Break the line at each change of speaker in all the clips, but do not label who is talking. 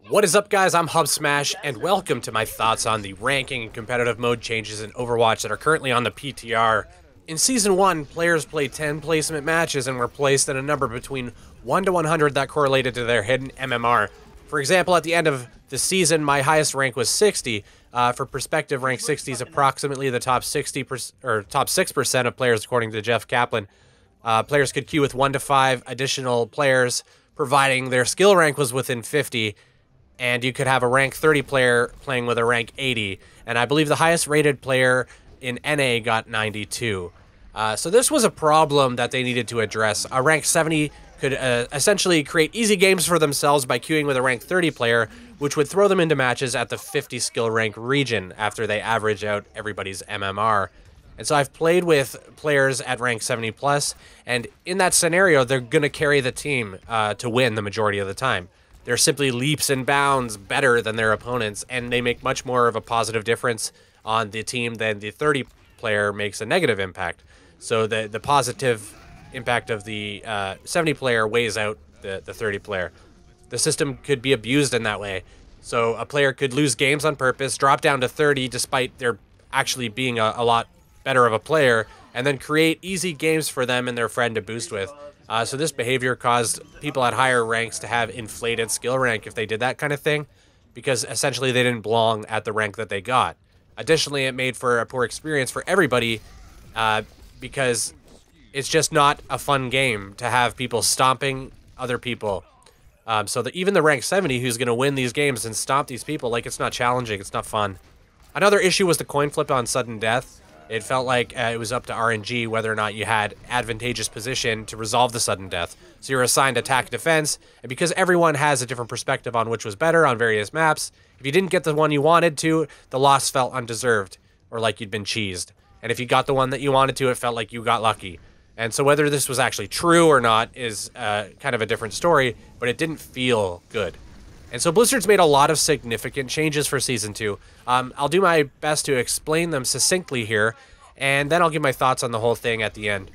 What is up, guys? I'm Hubsmash, and welcome to my thoughts on the ranking and competitive mode changes in Overwatch that are currently on the PTR. In Season 1, players played 10 placement matches and were placed at a number between 1 to 100 that correlated to their hidden MMR. For example, at the end of the season, my highest rank was 60. For perspective, rank 60 is approximately the top 60% or top 6% of players, according to Jeff Kaplan. Players could queue with 1 to 5 additional players, providing their skill rank was within 50. And you could have a rank 30 player playing with a rank 80. And I believe the highest rated player in NA got 92. So this was a problem that they needed to address. A rank 70 could essentially create easy games for themselves by queuing with a rank 30 player, which would throw them into matches at the 50 skill rank region after they average out everybody's MMR. And so I've played with players at rank 70 plus, and in that scenario, they're going to carry the team to win the majority of the time. They're simply leaps and bounds better than their opponents, and they make much more of a positive difference on the team than the 30 player makes a negative impact. So the positive impact of the 70 player weighs out the 30 player. The system could be abused in that way. So a player could lose games on purpose, drop down to 30 despite their actually being a lot better of a player, and then create easy games for them and their friend to boost with. So this behavior caused people at higher ranks to have inflated skill rank if they did that kind of thing, because essentially they didn't belong at the rank that they got. Additionally, it made for a poor experience for everybody, because it's just not a fun game to have people stomping other people. So that even the rank 70 who's going to win these games and stomp these people, like, it's not challenging, it's not fun. Another issue was the coin flip on sudden death. It felt like it was up to RNG whether or not you had advantageous position to resolve the sudden death. So you're assigned attack defense, and because everyone has a different perspective on which was better on various maps, if you didn't get the one you wanted to, the loss felt undeserved, or like you'd been cheesed. And if you got the one that you wanted to, it felt like you got lucky. And so whether this was actually true or not is kind of a different story, but it didn't feel good. And so Blizzard's made a lot of significant changes for Season 2. I'll do my best to explain them succinctly here, and then I'll give my thoughts on the whole thing at the end.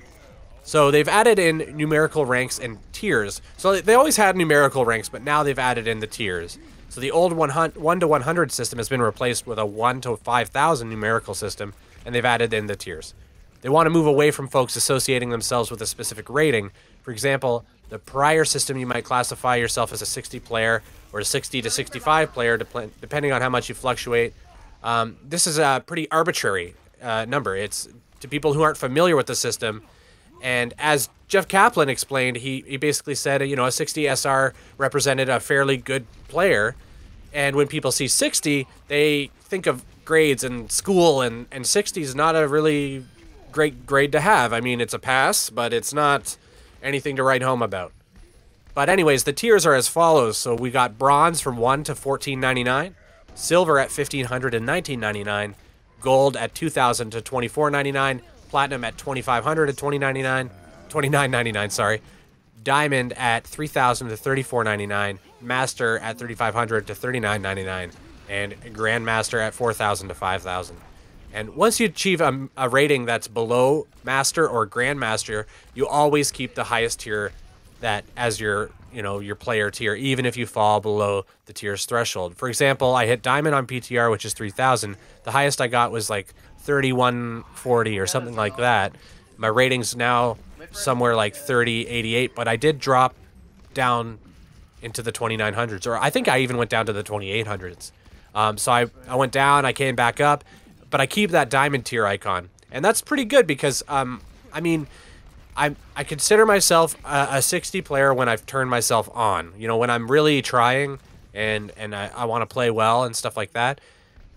So they've added in numerical ranks and tiers. So they always had numerical ranks, but now they've added in the tiers. So the old 1 to 100 system has been replaced with a 1 to 5,000 numerical system, and they've added in the tiers. They want to move away from folks associating themselves with a specific rating. For example, the prior system, you might classify yourself as a 60 player or a 60 to 65 player, depending on how much you fluctuate. This is a pretty arbitrary number. It's to people who aren't familiar with the system. And as Jeff Kaplan explained, he basically said, you know, a 60 SR represented a fairly good player. And when people see 60, they think of grades and school, and 60 is not a really great grade to have. I mean, it's a pass, but it's not anything to write home about. But anyways, the tiers are as follows. So we got bronze from 1 to 14.99, silver at 1,500 and 19.99, gold at 2,000 to 24.99, platinum at 2,500 to 29.99, sorry, diamond at 3,000 to 34.99, master at 3,500 to 39.99, and grandmaster at 4,000 to 5,000. And once you achieve a rating that's below master or grandmaster, you always keep the highest tier that as your player tier, even if you fall below the tier's threshold. For example, I hit diamond on PTR, which is 3,000. The highest I got was like 3140 or something like that. My rating's now somewhere like 3088, but I did drop down into the 2900s, or I think I even went down to the 2800s. So I went down, I came back up, but I keep that diamond tier icon. And that's pretty good because, I mean, I consider myself a 60 player when I've turned myself on. You know, when I'm really trying and I want to play well and stuff like that.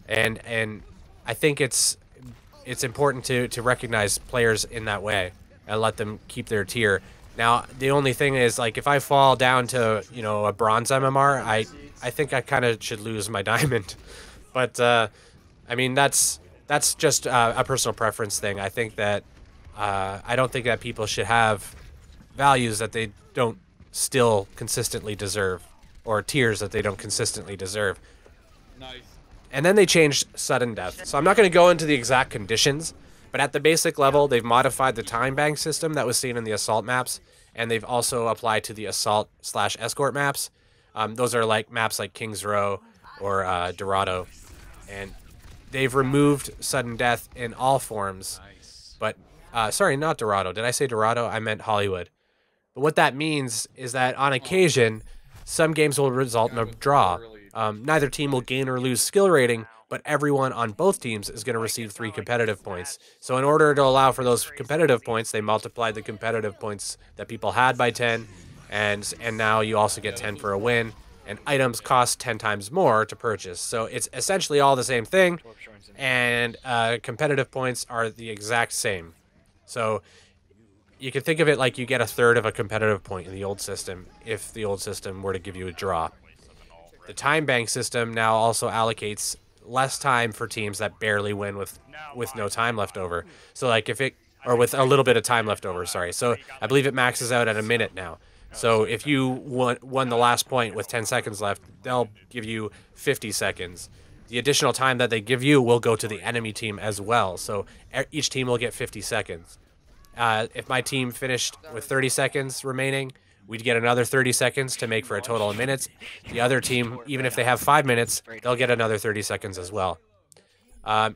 And I think it's important to recognize players in that way and let them keep their tier. Now, the only thing is, like, if I fall down to, you know, a bronze MMR, I think I kind of should lose my diamond. But, I mean, that's just a personal preference thing. I think that I don't think that people should have values that they don't still consistently deserve, or tiers that they don't consistently deserve.
Nice.
And then they changed sudden death. So I'm not going to go into the exact conditions, but at the basic level, they've modified the time bank system that was seen in the assault maps, and they've also applied to the assault/escort maps. Those are like maps like Kings Row or Dorado, and they've removed sudden death in all forms. But sorry, not Dorado. Did I say Dorado? I meant Hollywood. But what that means is that on occasion, some games will result in a draw. Neither team will gain or lose skill rating, but everyone on both teams is going to receive 3 competitive points. So in order to allow for those competitive points, they multiplied the competitive points that people had by 10, and now you also get 10 for a win, and items cost 10 times more to purchase. So it's essentially all the same thing, and competitive points are the exact same. So you can think of it like you get a third of a competitive point in the old system if the old system were to give you a draw. The time bank system now also allocates less time for teams that barely win with no time left over. So like or with a little bit of time left over, sorry. So I believe it maxes out at a minute now. So if you won the last point with 10 seconds left, they'll give you 50 seconds. The additional time that they give you will go to the enemy team as well. So each team will get 50 seconds. If my team finished with 30 seconds remaining, we'd get another 30 seconds to make for a total of minutes. The other team, even if they have 5 minutes, they'll get another 30 seconds as well.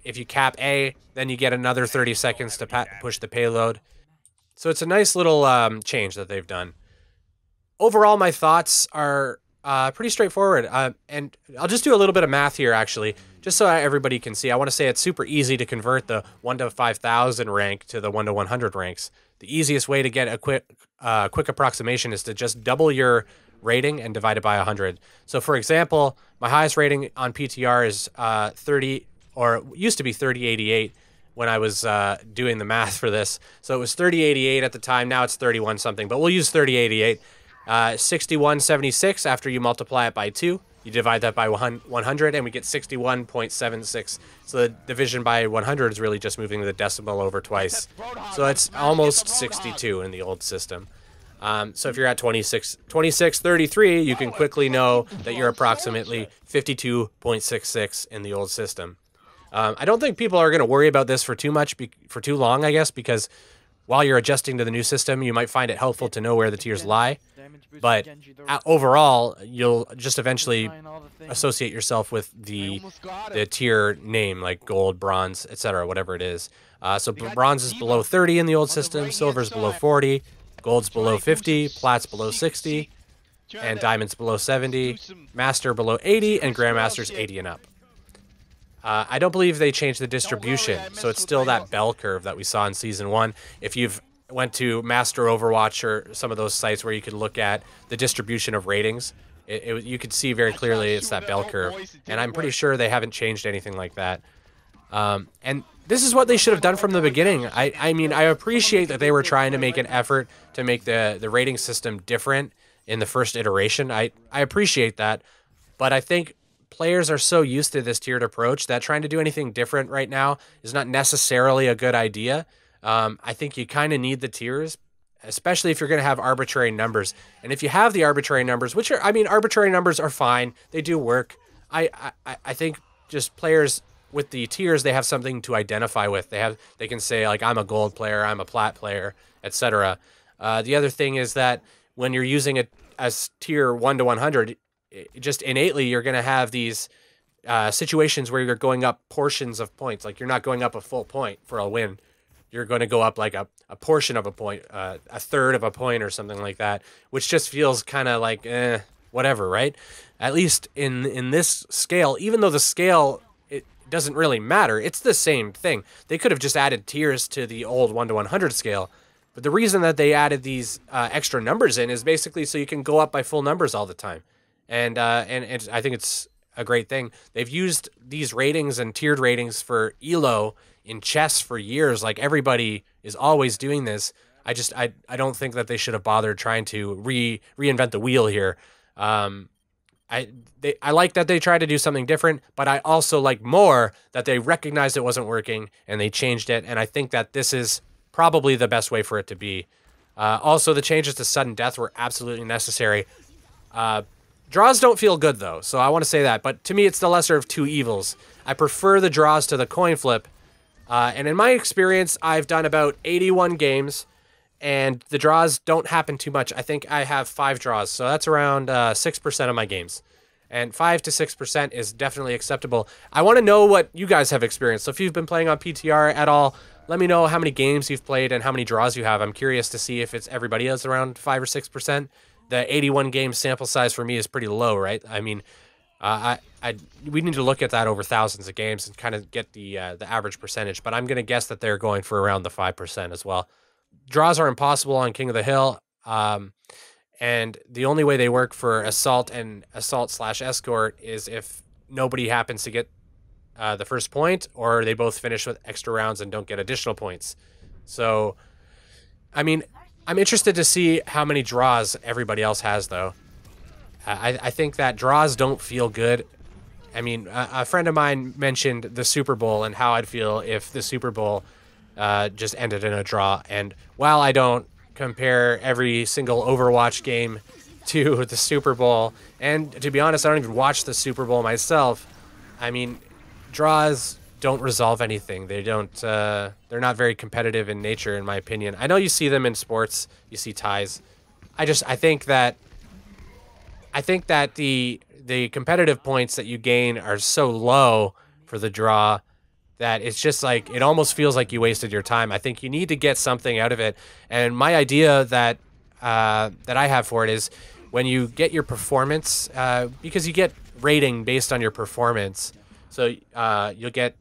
If you cap A, then you get another 30 seconds to push the payload. So it's a nice little change that they've done. Overall, my thoughts are pretty straightforward. And I'll just do a little bit of math here, actually, just so everybody can see. I want to say it's super easy to convert the 1 to 5,000 rank to the 1 to 100 ranks. The easiest way to get a quick approximation is to just double your rating and divide it by 100. So, for example, my highest rating on PTR is 30, or used to be 3088 when I was doing the math for this. So it was 3088 at the time. Now it's 31 something, but we'll use 3088. 6176 after you multiply it by 2. You divide that by 100, and we get 61.76. So the division by 100 is really just moving the decimal over twice. So it's almost 62 in the old system. So if you're at 2633, you can quickly know that you're approximately 52.66 in the old system. I don't think people are going to worry about this for too long, I guess, because while you're adjusting to the new system, you might find it helpful to know where the tiers lie. But overall, you'll just eventually associate yourself with the tier name, like gold, bronze, etc., whatever it is. So bronze is below 30 in the old system, silver's below 40, gold's below 50, plat's below 60, and diamond's below 70, master below 80, and grandmaster's 80 and up. I don't believe they changed the distribution, so it's still that bell curve that we saw in Season 1. If you've went to Master Overwatch or some of those sites where you could look at the distribution of ratings, you could see very clearly it's that bell curve. And I'm pretty sure they haven't changed anything like that. And this is what they should have done from the beginning. I mean, I appreciate that they were trying to make an effort to make the rating system different in the first iteration. I appreciate that. But I think players are so used to this tiered approach that trying to do anything different right now is not necessarily a good idea. I think you kind of need the tiers, especially if you're going to have arbitrary numbers. And if you have the arbitrary numbers, which are, I mean, arbitrary numbers are fine. They do work. I think just players with the tiers, they have something to identify with. They can say, like, I'm a gold player, I'm a plat player, etc. The other thing is that when you're using it as tier 1 to 100, just innately you're going to have these situations where you're going up portions of points. Like, you're not going up a full point for a win. You're going to go up like a portion of a point, a third of a point or something like that, which just feels kind of like, whatever, right? At least in this scale, even though the scale, it doesn't really matter, it's the same thing. They could have just added tiers to the old 1 to 100 scale, but the reason that they added these extra numbers in is basically so you can go up by full numbers all the time. And I think it's a great thing. They've used these ratings and tiered ratings for ELO in chess for years. Like, everybody is always doing this. I don't think that they should have bothered trying to reinvent the wheel here. I like that they tried to do something different, but I also like more that they recognized it wasn't working and they changed it. And I think that this is probably the best way for it to be. Also, the changes to sudden death were absolutely necessary. Draws don't feel good, though, so I want to say that. But to me, it's the lesser of two evils. I prefer the draws to the coin flip. And in my experience, I've done about 81 games, and the draws don't happen too much. I think I have 5 draws, so that's around 6% of my games. And 5 to 6% is definitely acceptable. I want to know what you guys have experienced. So if you've been playing on PTR at all, let me know how many games you've played and how many draws you have. I'm curious to see if it's everybody else around 5 or 6%. The 81 game sample size for me is pretty low, right? I mean, we need to look at that over thousands of games and kind of get the average percentage. But I'm going to guess that they're going for around the 5% as well. Draws are impossible on King of the Hill. And the only way they work for assault and assault/escort is if nobody happens to get the first point, or they both finish with extra rounds and don't get additional points. So, I mean, I'm interested to see how many draws everybody else has, though. I think that draws don't feel good. I mean, a friend of mine mentioned the Super Bowl and how I'd feel if the Super Bowl just ended in a draw. And while I don't compare every single Overwatch game to the Super Bowl, and to be honest, I don't even watch the Super Bowl myself. I mean, draws don't resolve anything. They don't. They're not very competitive in nature, in my opinion. I know you see them in sports. You see ties. I think that the competitive points that you gain are so low for the draw that it's just like, it almost feels like you wasted your time. I think you need to get something out of it. And my idea that I have for it is when you get your performance, because you get rating based on your performance. So you'll get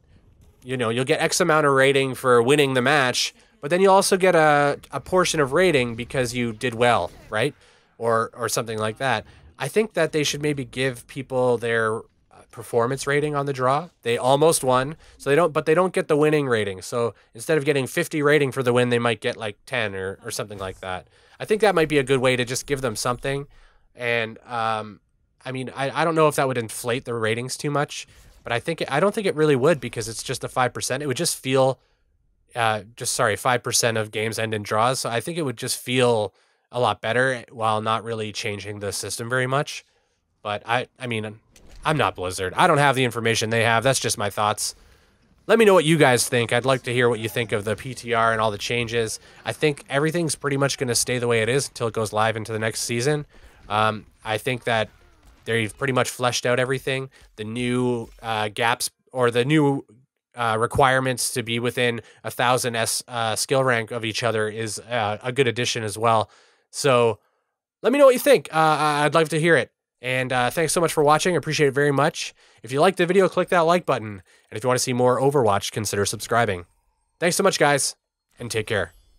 X amount of rating for winning the match, but then you also get a portion of rating because you did well, right? Or something like that. I think that they should maybe give people their performance rating on the draw. They almost won, so they don't get the winning rating. So instead of getting 50 rating for the win, they might get like 10 or something like that. I think that might be a good way to just give them something. And I mean, I don't know if that would inflate the ratings too much, but I don't think it really would, because it's just a 5%. It would just feel 5% of games end in draws. So I think it would just feel a lot better while not really changing the system very much. But I mean, I'm not Blizzard. I don't have the information they have. That's just my thoughts. Let me know what you guys think. I'd like to hear what you think of the PTR and all the changes. I think everything's pretty much going to stay the way it is until it goes live into the next season. I think that they've pretty much fleshed out everything. The new gaps, or the new requirements to be within 1,000 skill rank of each other is a good addition as well. So let me know what you think. I'd love to hear it. And thanks so much for watching. I appreciate it very much. If you liked the video, click that like button. And if you want to see more Overwatch, consider subscribing. Thanks so much, guys, and take care.